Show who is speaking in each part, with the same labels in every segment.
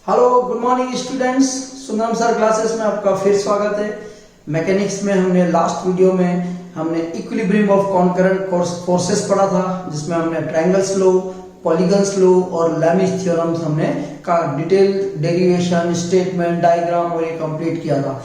Speaker 1: Hello good morning students, Sundaram sir classes में आपका फिर स्वागत है। मैकेनिक्स में हमने लास्ट वीडियो में हमने इक्विलिब्रियम ऑफ कॉन्करेंट फोर्सेस पढ़ा था, जिसमें हमने ट्रायंगल्स लॉ, पॉलीगन्स लॉ और लैमिस थ्योरम्स हमने का डिटेल डेरिवेशन, स्टेटमेंट, डायग्राम और ये कंप्लीट किया था।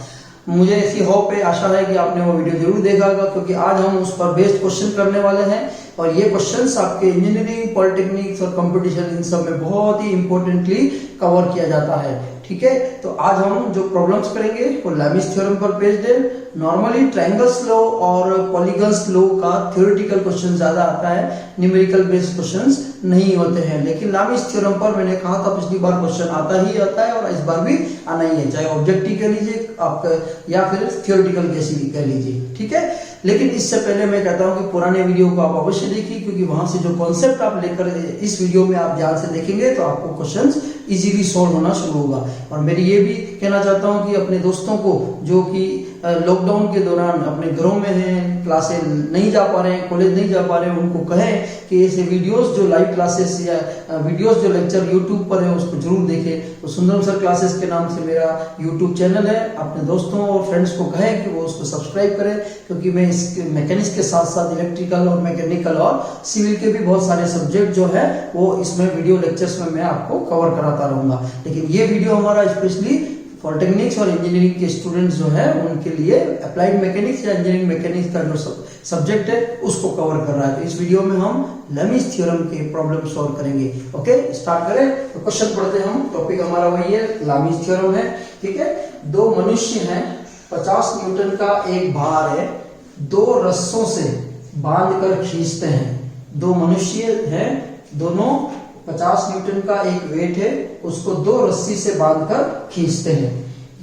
Speaker 1: मुझे ऐसी होप है, आशा है कि आपने वो वीडियो जरूर देखा होगा, क्योंकि आज हम उस पर बेस्ड क्वेश्चन करने वाले हैं और ये क्वेश्चंस आपके इंजीनियरिंग, पॉलिटेक्निक्स और कंपटीशन इन सब में बहुत ही इंपॉर्टेंटली कवर किया जाता है। ठीक है, तो आज हम जो प्रॉब्लम्स करेंगे वो लैमिस थ्योरम पर बेस्ड है। नॉर्मली ट्रायंगल्स लॉ और पॉलीगन्स लॉ का थ्योरेटिकल क्वेश्चन ज्यादा आता है, न्यूमेरिकल बेस्ड क्वेश्चंस नहीं होते हैं। लेकिन लैमिस थ्योरम पर मैंने कहा था पिछली बार क्वेश्चन आता ही आता है और इस बार भी आना ही है, चाहे ऑब्जेक्टिव कह लीजिए आप या फिर थ्योरेटिकल कैसी भी कह लीजिए। ठीक है, लेकिन इससे पहले मैं कहता हूं कि पुराने वीडियो को आप अवश्य देखिए, क्योंकि वहां से जो कॉन्सेप्ट आप लेकर इस वीडियो में आप ध्यान से देखेंगे तो आपको क्वेश्चंस इजीली सॉल्व होना शुरू होगा। और मेरी ये भी कहना चाहता हूं कि अपने दोस्तों को जो कि लॉकडाउन के दौरान अपने घरों में हैं, क्लासेस नहीं जा पा रहे हैं, कॉलेज नहीं जा पा रहे हैं, उनको कहें कि ऐसे वीडियोस जो लाइव क्लासेस या वीडियोस जो लेक्चर यूट्यूब पर है उसको जरूर देखें। तो सुंदरम सर क्लासेस के नाम से मेरा यूट्यूब चैनल है, अपने दोस्तों और फ्रेंड्स को कहें कि वो उसको सब्सक्राइब करें, क्योंकि मैं इस मैकेनिक्स के साथ साथ इलेक्ट्रिकल और मैकेनिकल और सिविल के भी बहुत सारे सब्जेक्ट जो है वो इसमें वीडियो लेक्चर्स में मैं आपको कवर कराता रहूंगा। लेकिन ये वीडियो हमारा स्पेशली पॉलिटेक्निक्स और इंजीनियरिंग के स्टूडेंट्स जो है उनके लिए अप्लाइड मैकेनिक्स या इंजीनियरिंग मैकेनिक्स का जो सब्जेक्ट है उसको कवर कर रहा है। तो इस वीडियो में हम लैमिस थ्योरम के प्रॉब्लम सॉल्व करेंगे। ओके, स्टार्ट करें। तो क्वेश्चन पढ़ते हैं हम। टॉपिक हमारा वही है, लैमिस थ्योरम है। ठीक है, दो मनुष्य हैं, 50 न्यूटन का एक भार है, दो रस्सों से बांधकर खींचते हैं। दो मनुष्य हैं, दोनों 50 न्यूटन का एक वेट है, उसको दो रस्सी से बांधकर खींचते हैं।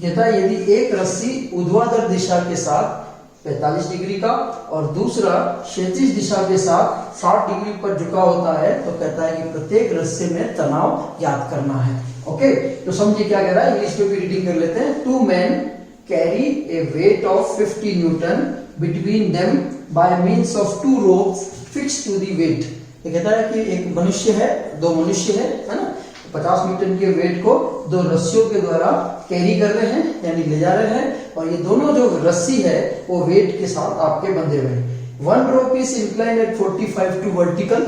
Speaker 1: कहता है यदि एक रस्सी ऊर्ध्वाधर दिशा के साथ 45 डिग्री का और दूसरा क्षैतिज दिशा के साथ 60 डिग्री पर झुका होता है, तो कहता है कि प्रत्येक रस्से में तनाव ज्ञात करना है। ओके, तो समझिए क्या कह रहा है, इंग्लिश में भी रीडिंग कर लेते हैं। Two man carry a weight of 50 newton between them by means of two ropes fixed to the weight. ये कहता है कि एक मनुष्य है, दो मनुष्य है ना, 50 न्यूटन के वेट को दो रस्सियों के द्वारा कैरी कर रहे हैं, यानी ले जा रहे हैं, और ये दोनों जो रस्सी है वो वेट के साथ आपके बंधे हुए हैं। One rope is inclined at 45 to vertical.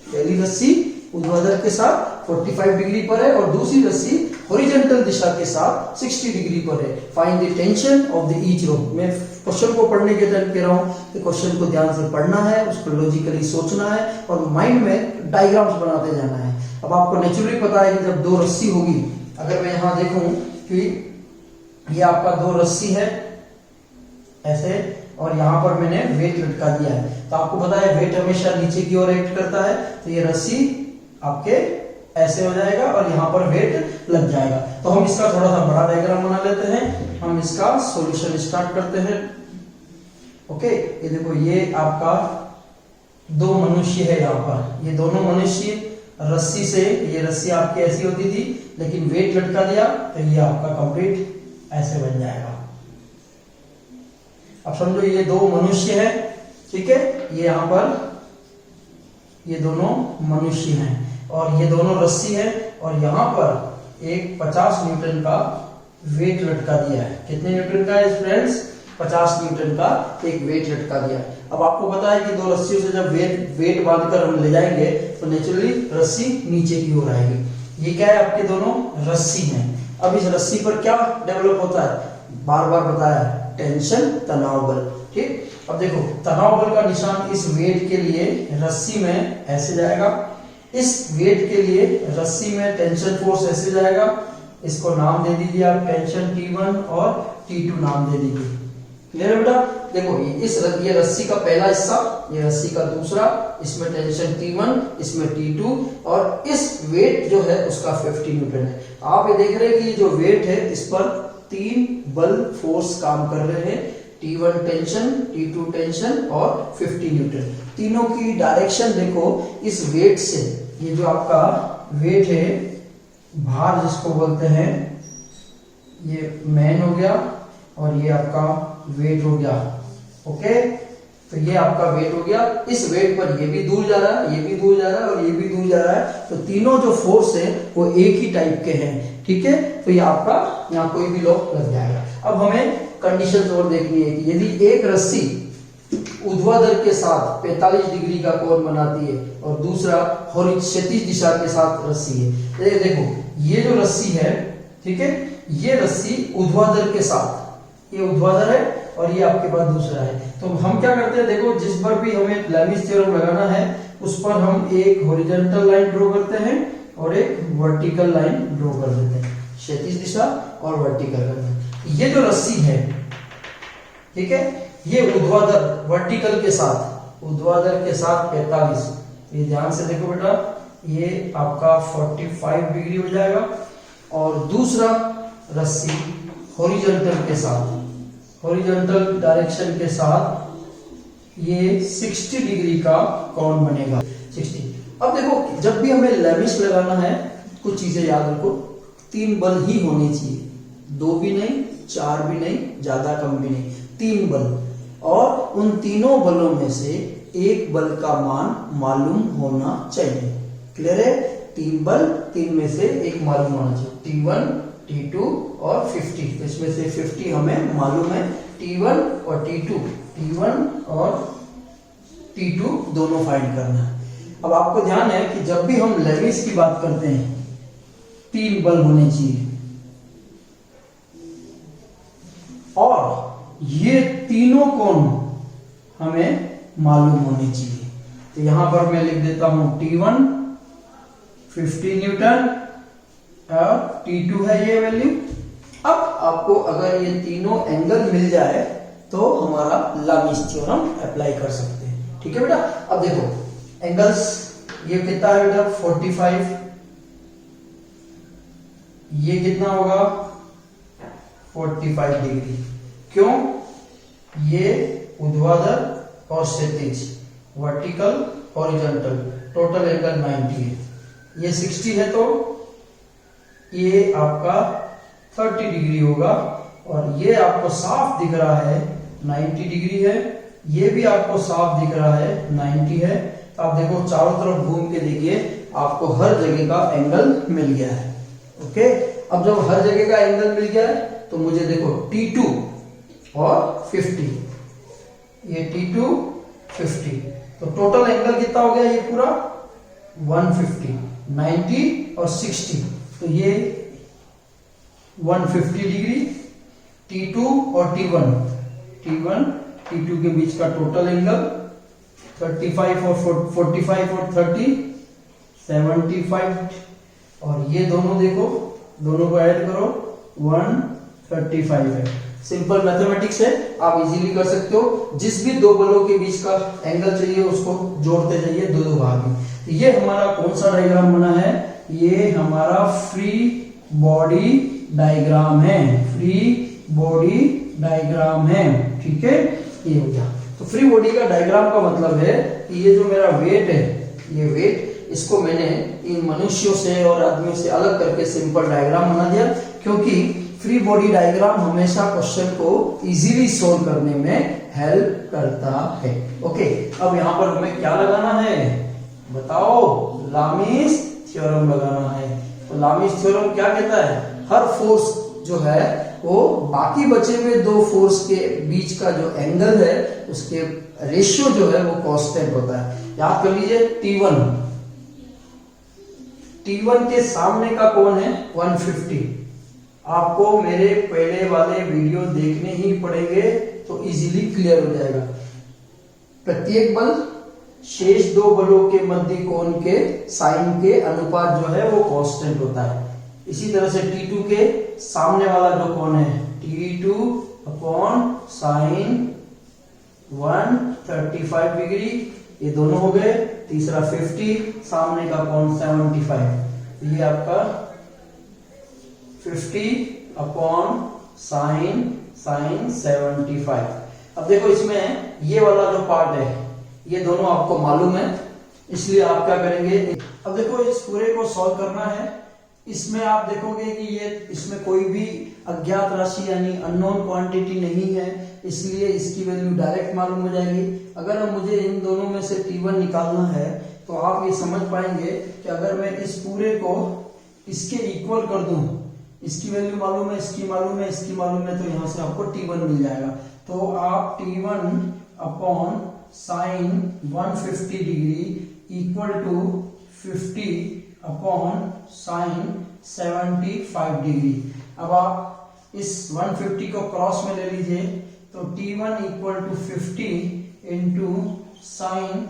Speaker 1: पहली रस्सी ऊर्ध्वाधर के साथ 45 डिग्री पर है और दूसरी रस्सी हॉरिजॉन्टल दिशा के साथ 60 डिग्री पर है। Find the tension of the each rope. मैं क्वेश्चन को पढ़ने के टाइम कह रहा हूं कि क्वेश्चन को ध्यान से पढ़ना है, उसको लॉजिकली सोचना है और माइंड में डायग्राम्स बनाते जाना है। अब आपको नेचुरली पता है कि जब दो रस्सी होगी, अगर मैं यहां देखूं कि ये आपका दो रस्सी है ऐसे, और यहां पर मैंने वेट लटका दिया है, तो आपको पता है वेट हमेशा नीचे की ओर एक्ट करता है, तो ये रस्सी आपके ऐसे हो जाएगा और यहाँ पर वेट लग जाएगा। तो हम इसका थोड़ा सा बड़ा डायग्राम बना लेते हैं, हम इसका सॉल्यूशन स्टार्ट करते हैं। ओके, ये देखो, ये आपका दो मनुष्य है, यहाँ पर ये दोनों मनुष्य रस्सी से, ये रस्सी आपकी ऐसी होती थी लेकिन वेट लटका दिया तो ये आपका कंप्लीट ऐसे बन जाएगा। अब समझो ये दो मनुष्य है, ठीक है, ये यहाँ पर ये दोनों मनुष्य हैं और ये दोनों रस्सी है और यहाँ पर एक 50 न्यूटन का वेट लटका दिया है। कितने न्यूटन का है फ्रेंड्स? 50 न्यूटन का एक वेट लटका दिया है। अब आपको पता है कि दो रस्सियों से जब वेट बांधकर हम ले जाएंगे तो नेचुरली रस्सी नीचे की ओर आएगी। ये क्या है, आपके दोनों रस्सी हैं। अब इस रस्सी पर क्या डेवलप होता है, बार बार बताया, टेंशन, तनाव बल। ठीक, अब देखो तनाव बल का निशान इस वेट के लिए रस्सी में ऐसे जाएगा, इस वेट के लिए रस्सी में टेंशन फोर्स ऐसे जाएगा। इसको नाम दे दीजिए आप टेंशन T1 और T2 नाम दे दीजिए। क्लियर है बेटा? देखो ये रस्सी का पहला हिस्सा, ये रस्सी का दूसरा, इसमें टेंशन T1, इसमें T2 और इस वेट जो है उसका 50 न्यूटन है। आप ये देख रहे हैं कि ये जो वेट है इस पर तीन बल फोर्स काम कर रहे हैं, T1 टेंशन, T2 टेंशन और 50 न्यूटन। तीनों की डायरेक्शन देखो इस वेट से, ये जो आपका वेट है, भार जिसको बोलते हैं, ये मैन हो गया और ये आपका वेट हो गया। ओके, तो ये आपका वेट हो गया। इस वेट पर ये भी दूर जा रहा है, ये भी दूर जा रहा है और ये भी दूर जा रहा है, तो तीनों जो फोर्स है वो एक ही टाइप के हैं। ठीक है, तो ये आपका यहाँ कोई भी लॉ लग जाएगा। अब हमें कंडीशन और देखनी है कि यदि एक रस्सी ऊर्ध्वाधर के साथ 45 डिग्री का कोण बनाती है और दूसरा क्षैतिज दिशा के साथ रस्सी है। ये देखो, ये जो रस्सी है, ठीक है, ये रस्सी ऊर्ध्वाधर के साथ, ये ऊर्ध्वाधर है और ये आपके पास दूसरा है। तो हम क्या करते हैं, देखो जिस पर भी हमें लेमिस थ्योरम लगाना है उस पर हम एक हॉरिजॉन्टल लाइन ड्रॉ करते हैं और एक वर्टिकल लाइन ड्रॉ कर देते हैं, क्षैतिज दिशा और वर्टिकल करते हैं। ये जो रस्सी है, ठीक है, ये ऊर्ध्वाधर वर्टिकल के साथ, ऊर्ध्वाधर के साथ 45, ये ध्यान से देखो बेटा, ये आपका 45 डिग्री हो जाएगा और दूसरा रस्सी हॉरिजॉन्टल के साथ, हॉरिजॉन्टल डायरेक्शन के साथ ये 60 डिग्री का कोण बनेगा, 60। अब देखो जब भी हमें लेमिस लगाना है, कुछ चीजें याद रखो, 3 बल ही होने चाहिए, 2 भी नहीं, 4 भी नहीं, ज्यादा कम भी नहीं, 3 बल। और उन तीनों बलों में से एक बल का मान मालूम होना चाहिए। क्लियर है? 3 बल, 3 में से एक मालूम होना चाहिए, T1, T2 और 50। तो इसमें से 50 हमें मालूम है, T1 और T2, T1 और T2 दोनों फाइंड करना है। अब आपको ध्यान है कि जब भी हम लेमिस की बात करते हैं 3 बल होने चाहिए और ये तीनों कोण हमें मालूम होने चाहिए। तो यहां पर मैं लिख देता हूं T1 50 न्यूटन और T2 है ये वैल्यू। अब आपको अगर ये तीनों एंगल मिल जाए तो हमारा लेमिस थ्योरम अप्लाई कर सकते हैं। ठीक है बेटा, अब देखो एंगल्स, ये कितना है बेटा 45, ये कितना होगा 45 डिग्री। क्यों? ये ऊर्ध्वाधर और क्षैतिज, वर्टिकल हॉरिजॉन्टल, टोटल एंगल 90 है। ये 60 है तो ये आपका 30 डिग्री होगा और ये आपको साफ दिख रहा है 90 डिग्री है, ये भी आपको साफ दिख रहा है 90 है। तो आप देखो चारों तरफ घूम के देखिए, आपको हर जगह का एंगल मिल गया है। ओके, अब जब हर जगह का एंगल मिल गया है तो मुझे देखो T2 और 50, ये T2 50, तो टोटल एंगल कितना हो गया ये पूरा 150, 90 और 60, तो ये 150 डिग्री। T2 और T1, T2 के बीच का टोटल एंगल 35 और 45 और 30 75, और ये दोनों देखो, दोनों को ऐड करो 135 है। सिंपल मैथमेटिक्स है, आप इजीली कर सकते हो। जिस भी दो बलों के बीच का एंगल चाहिए उसको जोड़ते जाइए दो भाग में। तो ये हमारा कौन सा डायग्राम बना है? ये हमारा फ्री बॉडी डायग्राम है, फ्री बॉडी डायग्राम है। ठीक है, ये हो गया। तो फ्री बॉडी का डायग्राम का मतलब है कि ये जो मेरा वेट है, ये वेट, इसको मैंने इन मनुष्यों से और आदमियों से अलग करके सिंपल डायग्राम बना दिया, क्योंकि फ्री बॉडी डायग्राम हमेशा क्वेश्चन को इजीली सोल्व करने में हेल्प करता है। ओके, अब यहां पर हमें क्या लगाना है बताओ? लेमिस थ्योरम लगाना है। तो लेमिस थ्योरम क्या कहता है? हर फोर्स जो है वो बाकी बचे हुए दो फोर्स के बीच का जो एंगल है उसके रेशियो जो है वो कांस्टेंट होता है। याद कर लीजिए T1 के सामने का कोण है 150। आपको मेरे पहले वाले वीडियो देखने ही पड़ेंगे तो इजीली क्लियर हो जाएगा। प्रत्येक बल शेष दो बलों के मध्य कोण के साइन के अनुपात जो है वो कांस्टेंट होता है। इसी तरह से T2 के सामने वाला जो कोण है T2 अपॉन साइन 135 डिग्री, ये दोनों हो गए। तीसरा 50, सामने का कोण 75, ये आपका 50 अपॉन साइन 75। अब देखो इसमें ये वाला जो पार्ट है ये दोनों आपको मालूम है, इसलिए आप क्या करेंगे? अब देखो इस पूरे को सॉल्व करना है इसमें आप देखोगे कि ये इसमें कोई भी अज्ञात राशि यानी अननोन क्वांटिटी नहीं है, इसलिए इसकी वैल्यू डायरेक्ट मालूम हो जाएगी। अगर मुझे इन दोनों में से T1 निकालना है तो आप ये समझ पाएंगे कि अगर मैं इस पूरे को इसके इक्वल कर दूं, इसकी वैल्यू मालूम है, इसकी मालूम है, इसकी मालूम है, तो यहां से आपको T1 मिल जाएगा। तो आप T1 upon sine 150 degree equal to 50 upon sine 75 degree. अब आप इस 150 को क्रॉस में ले लीजिए, तो T1 equal to 50 into sine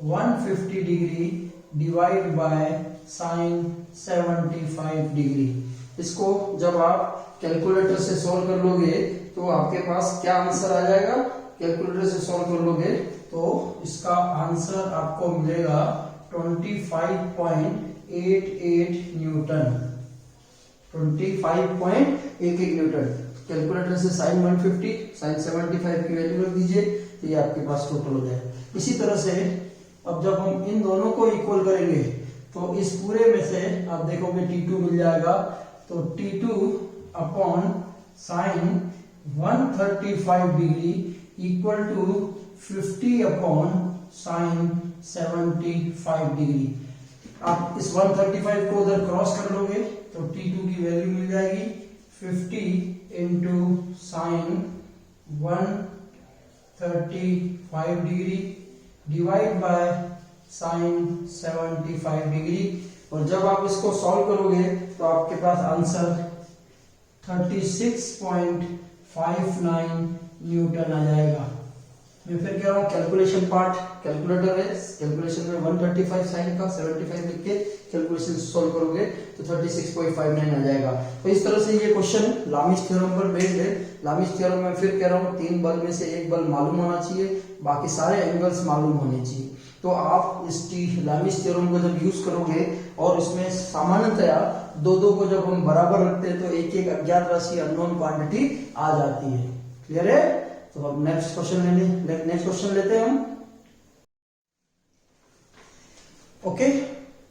Speaker 1: 150 degree divide by sine 75 degree. इसको जब आप कैलकुलेटर से सॉल्व कर लोगे तो आपके पास क्या आंसर आ जाएगा? कैलकुलेटर से सॉल्व कर लोगे तो इसका आंसर आपको मिलेगा 25.88 न्यूटन। 25.88 न्यूटन। कैलकुलेटर से साइन 150 साइन 75 की वैल्यू रख दीजिए, तो ये आपके पास टोटल हो जाएगा। इसी तरह से अब जब हम इन दोनों को इक्वल करेंगे तो इस पूरे में से आप देखोगे T2 मिल जाएगा, तो T2 upon sine 135 degree equal to 50 upon sine 75 degree. आप इस 135 को उधर क्रॉस कर लोगे तो T2 की वैल्यू मिल जाएगी 50 into sign 135 degree divide by sine 75 degree. और जब आप इसको सॉल्व करोगे तो आपके पास आंसर 36.59 न्यूटन आ जाएगा। मैं फिर कह रहा हूँ कैलकुलेशन पार्ट, कैलकुलेटर है, कैलकुलेशन में 135 साइन का 75 लिख के कैलकुलेशन सॉल्व करोगे तो 36.59 आ जाएगा। तो इस तरह से ये क्वेश्चन लामिस थ्योरम पर बेस्ड है। लामिस थ्योरम में फिर कह रहा हूँ 3 बल में से 1 बल मालूम होना चाहिए, बाकी सारे एंगल्स मालूम होने चाहिए। तो आप इस लामिस थ्योरम को जब यूज करोगे और इसमें सामान्यतया दो को जब हम बराबर रखते हैं तो एक एक अज्ञात राशि अननोन क्वांटिटी आ जाती है। क्लियर है? तो अब नेक्स्ट क्वेश्चन लेते हैं हम। ओके,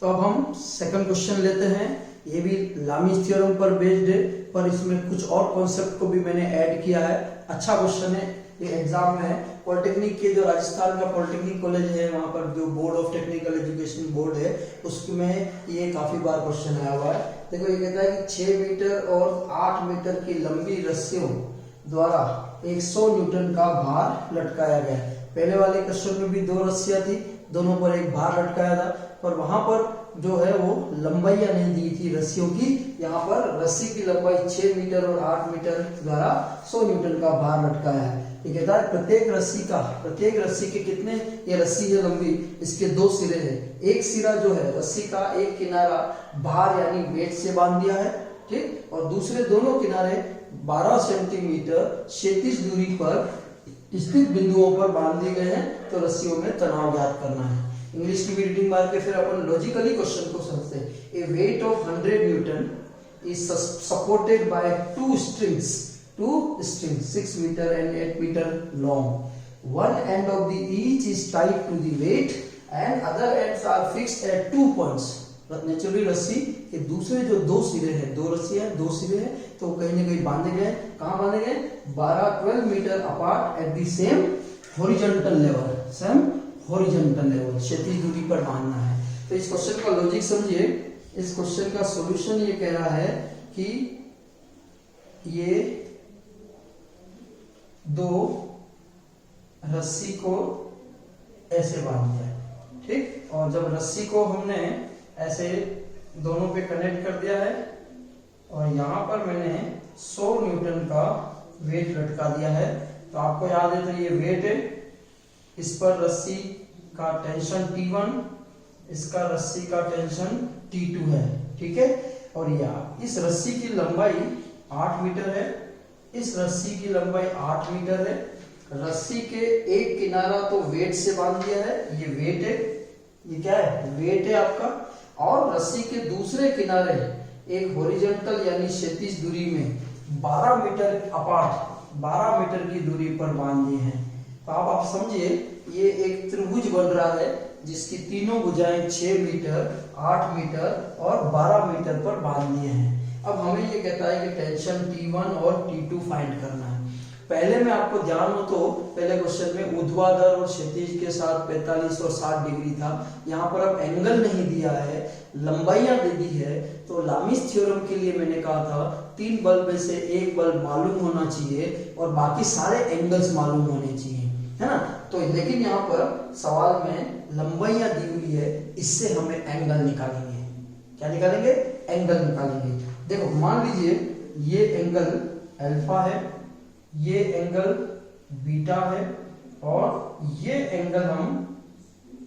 Speaker 1: तो अब हम सेकंड क्वेश्चन लेते हैं। ये भी लामिस थ्योरम पर बेस्ड है, पर इसमें कुछ और कॉन्सेप्ट को भी मैंने ऐड किया है। अच्छा क्वेश्चन है, ये एग्जाम में है। पॉलिटेक्निक के जो राजस्थान का पॉलिटेक्निक कॉलेज है, वहां पर जो board of technical education board है, उसमें ये काफी बार क्वेश्चन आया हुआ है। देखो, ये कहता है कि 6 मीटर और 8 मीटर की लंबी रस्सियों द्वारा 100 न्यूटन का भार लटकाया गया। पहले वाले क्वेश्चन में भी 2 रस्सियां थी, दोनों पर एक भार लटकाया था, पर वहां पर जो है वो लंबाइयां नहीं दी थी रस्सियों की। यहाँ पर रस्सी की लंबाई 6 मीटर और 8 मीटर द्वारा 100 न्यूटन का भार लटकाया है। ये कहता है प्रत्येक रस्सी के कितने, ये रस्सी है लंबी, इसके 2 सिरे हैं। एक सिरा जो है रस्सी का, एक किनारा भार यानी वेट से बांध दिया है, ठीक, और दूसरे दोनों किनारे 12 सेंटीमीटर क्षैतिज दूरी पर स्थित बिंदुओं पर बांध दिए गए हैं। तो रस्सियों में तनाव ज्ञात करना है। इंग्लिश की भी रीडिंग मार के फिर अपन लॉजिकली क्वेश्चन को समझते हैं। A weight of 100 newton is supported by 2 strings 6 meter and 8 meter long. One end of the each is tied to the weight and other ends are fixed at 2 points. Naturally रस्सी के दूसरे जो 2 सिरे हैं, 2 रस्सी है, 2 सिरे हैं, तो कहीं ना कहीं बांधे गए। कहाँ बांधे गए? 12 metre apart at the same horizontal level, क्षैतिज दूरी पर बांधना है। तो इस क्वेश्चन का लॉजिक समझिए। इस क्वेश्चन का सॉल्यूशन ये कह रहा है कि ये 2 रस्सी को ऐसे बांध दिया, ठीक, और जब रस्सी को हमने ऐसे दोनों पे कनेक्ट कर दिया है और यहाँ पर मैंने 100 न्यूटन का वेट लटका दिया है। तो आपको याद है, तो ये वेट है, इस पर रस्सी का टेंशन T1, इसका रस्सी का टेंशन T2 है, ठीक है। और इस रस्सी की लंबाई 8 मीटर है, इस रस्सी की लंबाई 8 मीटर है। रस्सी के एक किनारा तो वेट से बांध दिया है, ये वेट है, ये क्या है? वेट है आपका। और रस्सी के दूसरे किनारे एक हॉरिजॉन्टल यानी क्षैतिज दूरी में 12 मीटर अपार्ट 12 मीटर की दूरी पर बांध दिए हैं। तो अब आप समझिए, ये एक त्रिभुज बन रहा है। जिसकी तीनों भुजाएं 6 मीटर, 8 मीटर और 12 मीटर पर बांध दिए हैं। अब हमें ये कहता है कि टेंशन T1 और T2 फाइंड करना है। पहले में आपको ध्यान हो तो पहले क्वेश्चन में ऊर्ध्वाधर और क्षैतिज के साथ 45 और 60 डिग्री था। यहाँ पर अब एंगल नहीं दिया है, लंबाइयां दे दी है। तो लामिस थ्योरम के लिए मैंने कहा था 3 बल्ब में से एक बल्ब मालूम होना चाहिए और बाकी सारे एंगल्स मालूम होने चाहिए, है ना। तो लेकिन यहाँ पर सवाल में लंबाइयां दी हुई है, इससे हमें एंगल निकालेंगे। क्या निकालेंगे? एंगल निकालेंगे। देखो मान लीजिए ये एंगल अल्फा है, ये एंगल बीटा है और ये एंगल हम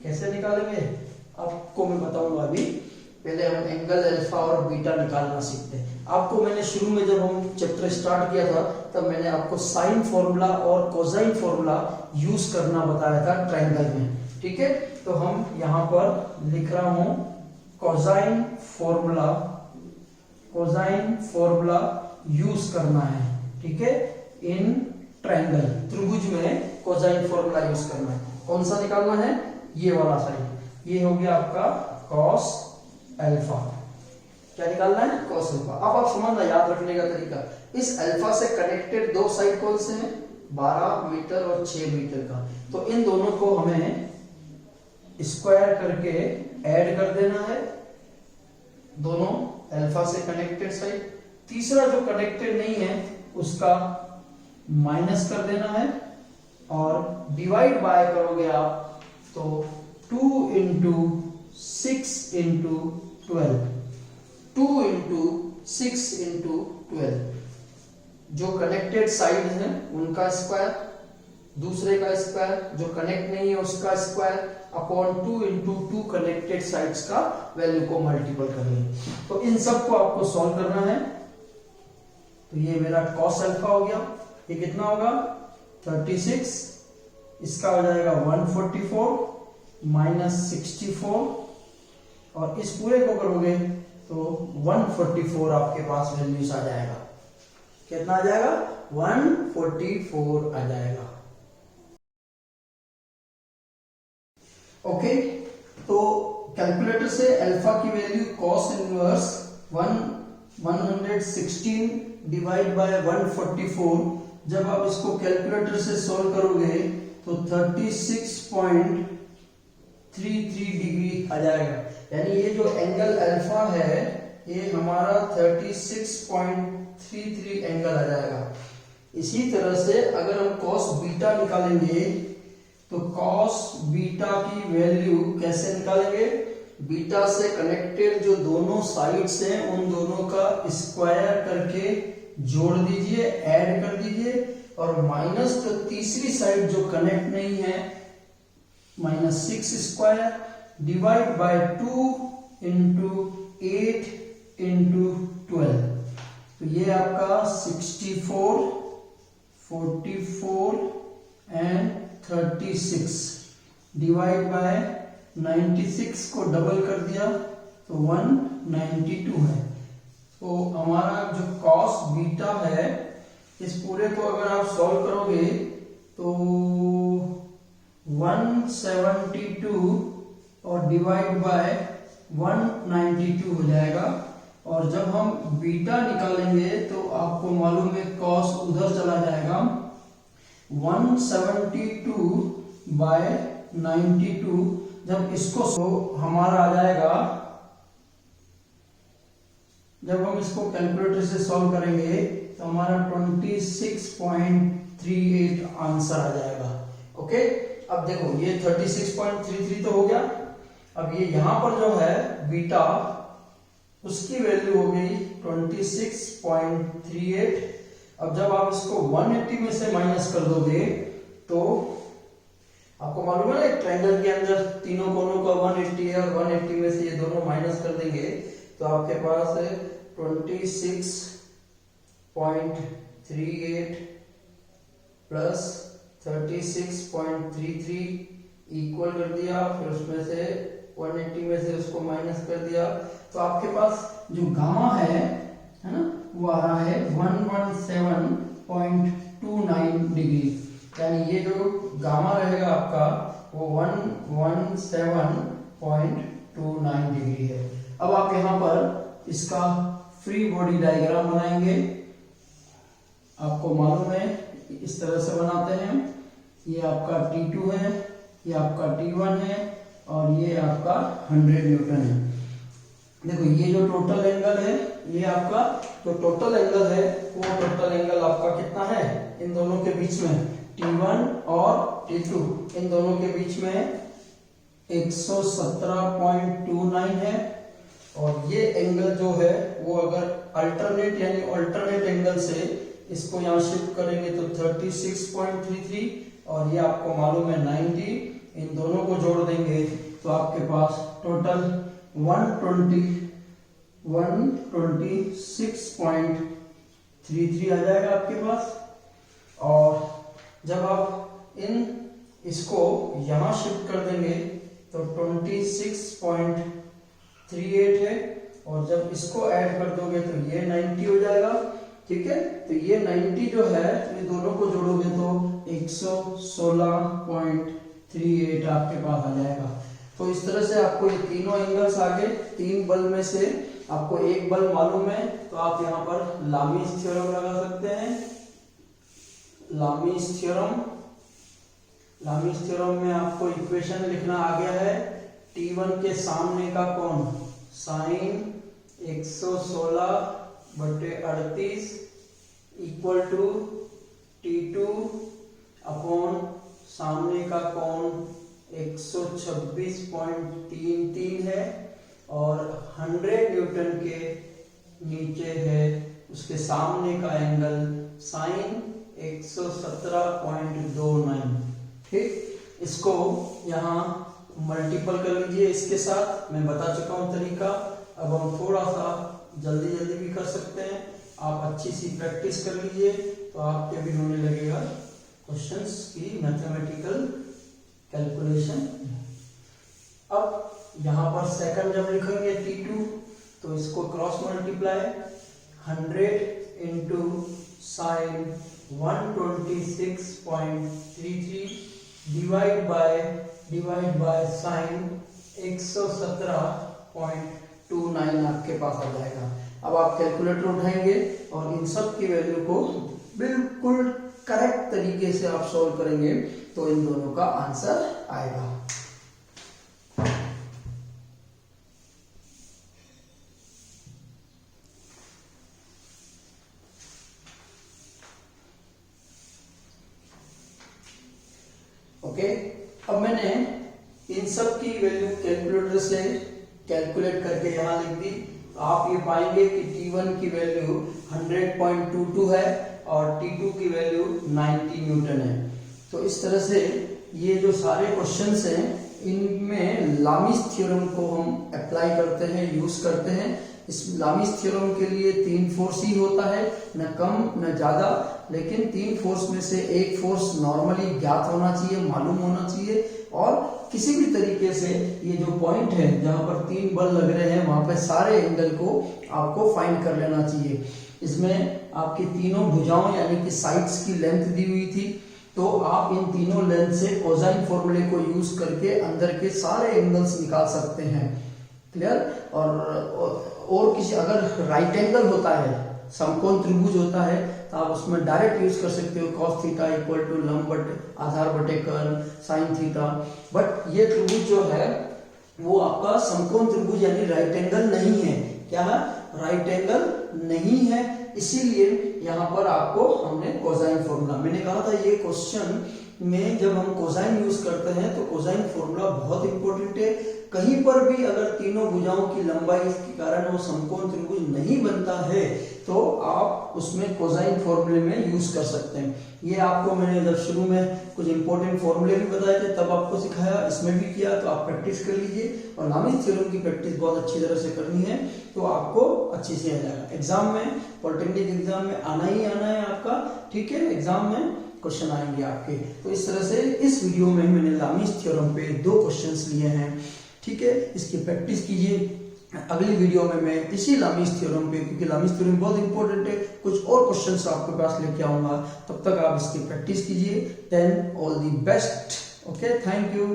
Speaker 1: कैसे निकालेंगे आपको मैं बताऊंगा। अभी पहले हम एंगल अल्फा और बीटा निकालना सीखते हैं। आपको मैंने शुरू में जब हम चैप्टर स्टार्ट किया था तब मैंने आपको साइन फॉर्मूला और कोसाइन फॉर्मूला यूज करना बताया था ट्रायंगल में, ठीक है। तो हम यहाँ पर लिख रहा हूं कोसाइन फॉर्मूला यूज करना है, ठीक है। इन ट्रायंगल, त्रिभुज में कोसाइन फॉर्मूला यूज करना है। कौन सा निकालना है? ये वाला साइड। ये हो गया आपका cos अल्फा। क्या निकालना है? cos alpha. अब आप समझना, याद रखने का तरीका, इस अल्फा से कनेक्टेड दो साइड कौन से हैं? 12 मीटर और 6 मीटर का। तो इन दोनों को हमें स्क्वायर करके ऐड कर देना है, दोनों अल्फा से कनेक्टेड साइड। तीसरा जो कनेक्टेड नहीं है उसका माइनस कर देना है और डिवाइड बाय करोगे आप तो 2 इंटू 6 इंटू 12, 2 इंटू 6 इंटू 12। जो कनेक्टेड साइड है उनका स्क्वायर, दूसरे का स्क्वायर, जो कनेक्ट नहीं है उसका square, upon 2 into 2 connected sides का वैल्यू को मल्टीपल करेंगे। तो इन सब को आपको सॉल्व करना है। तो ये मेरा cos अल्फा हो गया। ये कितना होगा? 36, इसका हो जाएगा 144 माइनस 64 और इस पूरे को करोगे तो 144 आपके पास वैल्यूज आ जाएगा। कितना आ जाएगा? 144 आ जाएगा। ओके, तो कैलकुलेटर से अल्फा की value cos inverse 116 divide by 144, जब आप इसको कैलकुलेटर से सॉल्व करोगे तो 36.33 डिग्री आ जाएगा। यानी ये जो एंगल अल्फा है ये हमारा 36.33 एंगल आ जाएगा। इसी तरह से अगर हम cos बीटा निकालेंगे तो cos बीटा की वैल्यू कैसे निकालेंगे? बीटा से कनेक्टेड जो दोनों साइड्स हैं उन दोनों का स्क्वायर करके जोड़ दीजिए, ऐड कर दीजिए और माइनस जो तीसरी साइड जो कनेक्ट नहीं है -6 square divide by 2 into 8 into 12। तो ये आपका 64, 44 एंड 36 डिवाइड बाय 96 को डबल कर दिया तो 192 है। तो हमारा जो cos बीटा है इस पूरे को अगर आप सॉल्व करोगे तो 172 और डिवाइड बाय 192 हो जाएगा। और जब हम बीटा निकालेंगे तो आपको मालूम है cos उधर चला जाएगा, 172 बाय 92 जब इसको तो हमारा आ जाएगा, जब हम इसको कैलकुलेटर से सॉल्व करेंगे तो हमारा 26.38 आंसर आ जाएगा। ओके, अब देखो ये 36.33 तो हो गया। अब ये यहां पर जो है बीटा उसकी वैल्यू हो गई 26.38। अब जब आप इसको 180 में से माइनस कर दोगे तो आपको मालूम है ना ट्रायंगल के अंदर तीनों कोनों का 180 है और 180 में से ये दोनों माइनस कर देंगे तो आपके पास 26.38 प्लस 36.33 इक्वल कर दिया, फिर उसमें से 180 में से उसको माइनस कर दिया तो आपके पास जो गामा है ना वो आ रहा है 117.29 डिग्री। यानी ये जो गामा रहेगा आपका वो 117.29 डिग्री है। अब आप यहाँ पर इसका फ्री बॉडी डायग्राम बनाएंगे। आपको मालूम है इस तरह से बनाते हैं। ये आपका T2 है, ये आपका T1 है और ये आपका 100 न्यूटन है। देखो ये जो टोटल एंगल है, ये आपका जो टोटल एंगल है वो टोटल एंगल आपका कितना है इन दोनों के बीच में, T1 और T2 इन दोनों के बीच में 117.29 है। और ये एंगल जो है वो अगर अल्टरनेट यानी अल्टरनेट एंगल से इसको यहाँ शिफ्ट करेंगे तो 36.33 और ये आपको मालूम है 90, इन दोनों को जोड़ देंगे तो आपके पास टोटल 126.33 आ जाएगा आपके पास। और जब आप इसको यहाँ शिफ्ट कर देंगे तो 26.38 है और जब इसको ऐड कर दोगे तो ये 90 हो जाएगा। ठीक है, तो ये 90 जो है ये दोनों को जोड़ोगे तो 116.38 आपके पास आ जाएगा। तो इस तरह से आपको ये तीनों एंगल्स आगे, तीन बल में से आपको एक बल मालूम है तो आप यहाँ पर लामीज थ्योरम लगा सकते हैं। लामीज थ्योरम में आपको इक्वेशन लिखना आ गया है। T1 के सामने का कोण sign 116/38 equal to T2 upon सामने का कोण 126.33 है और 100 न्यूटन के नीचे है उसके सामने का एंगल साइन 117.29। ठीक, इसको यहाँ मल्टीपल कर लीजिए इसके साथ, मैं बता चुका हूँ तरीका। अब हम थोड़ा सा जल्दी भी कर सकते हैं। आप अच्छी सी प्रैक्टिस कर लीजिए तो आपके भी होने लगेगा क्वेश्चंस की मैथमेटिकल कैलकुलेशन। अब यहाँ पर सेकंड जब लिखेंगे T2 तो इसको cross multiply 100 into sine 126.33 divide by sign 117.29 आपके पास आ जाएगा। अब आप कैलकुलेटर उठाएंगे और इन सब की वैल्यू को बिल्कुल करेक्ट तरीके से आप सॉल्व करेंगे तो इन दोनों का आंसर आएगा। ओके, अब मैंने इन सब की वैल्यू कैलकुलेटर से कैलकुलेट करके यहाँ लिख दी। आप ये पाएंगे कि T1 की वैल्यू 100.22 है और T2 की वैल्यू 90 न्यूटन है। तो इस तरह से ये जो सारे क्वेश्चंस हैं इनमें लामीज थ्योरम को हम अप्लाई करते हैं, यूज करते हैं। इस लामीज थ्योरम के लिए 3 फोर्स ही होता है, न कम न ज्यादा, लेकिन 3 फोर्स में से एक फोर्स नॉर्मली ज्ञात होना चाहिए, मालूम होना चाहिए और किसी भी तरीके से ये जो पॉइंट है जहां पर 3 बल लग रहे हैं वहां पे सारे एंगल को आपको फाइंड कर लेना चाहिए। इसमें आपकी तीनों भुजाओं यानी कि साइड्स की लेंथ दी हुई थी, तो आप इन तीनों लेंथ से कोसाइन फॉर्मूले को यूज करके अंदर के सारे एंगल्स निकाल सकते हैं। क्लियर? और किसी अगर राइट एंगल होता है, समकोण त्रिभुज होता है, तो आप उसमें डायरेक्ट यूज कर सकते हो cos थीटा इक्वल टू लंब आधार बटे कर्ण साइन थीटा। बट ये त्रिभुज जो है वो आपका समकोण त्रिभुज यानी राइट एंगल नहीं है। क्या है? राइट एंगल नहीं है, इसीलिए यहाँ पर आपको हमने कोसाइन फॉर्मूला, मैंने कहा था ये क्वेश्चन में जब हम कोसाइन यूज करते हैं तो कोसाइन फॉर्मूला बहुत इंपॉर्टेंट है। कहीं पर भी अगर तीनों भुजाओं की लंबाई के कारण वो समकोण त्रिभुज नहीं बनता है तो आप उसमें कोसाइन फॉर्मूले में यूज कर सकते हैं। ये आपको मैंने जब शुरू में कुछ इंपॉर्टेंट फॉर्मूले भी बताए थे तब आपको सिखाया, इसमें भी किया, तो आप प्रैक्टिस कर लीजिए। और लामीज थ्योरम की प्रैक्टिस बहुत अच्छी तरह से करनी है तो आपको अच्छे से आ जाएगा। एग्जाम में, पॉलिटेक्निक एग्जाम में आना ही आना है आपका। ठीक है, एग्जाम में क्वेश्चन आएंगे आपके। तो इस तरह से इस वीडियो में मैंने लामीज थ्योरम पे 2 क्वेश्चंस लिए हैं। ठीक है, इसकी प्रैक्टिस कीजिए अगली वीडियो में मैं इसी लामीज थ्योरम पे, क्योंकि लामीज थ्योरम बहुत इंपॉर्टेंट है, कुछ और क्वेश्चंस आपके पास लेके आऊंगा। तब तक आप इसकी प्रैक्टिस कीजिए। Then all the best. Okay, thank you.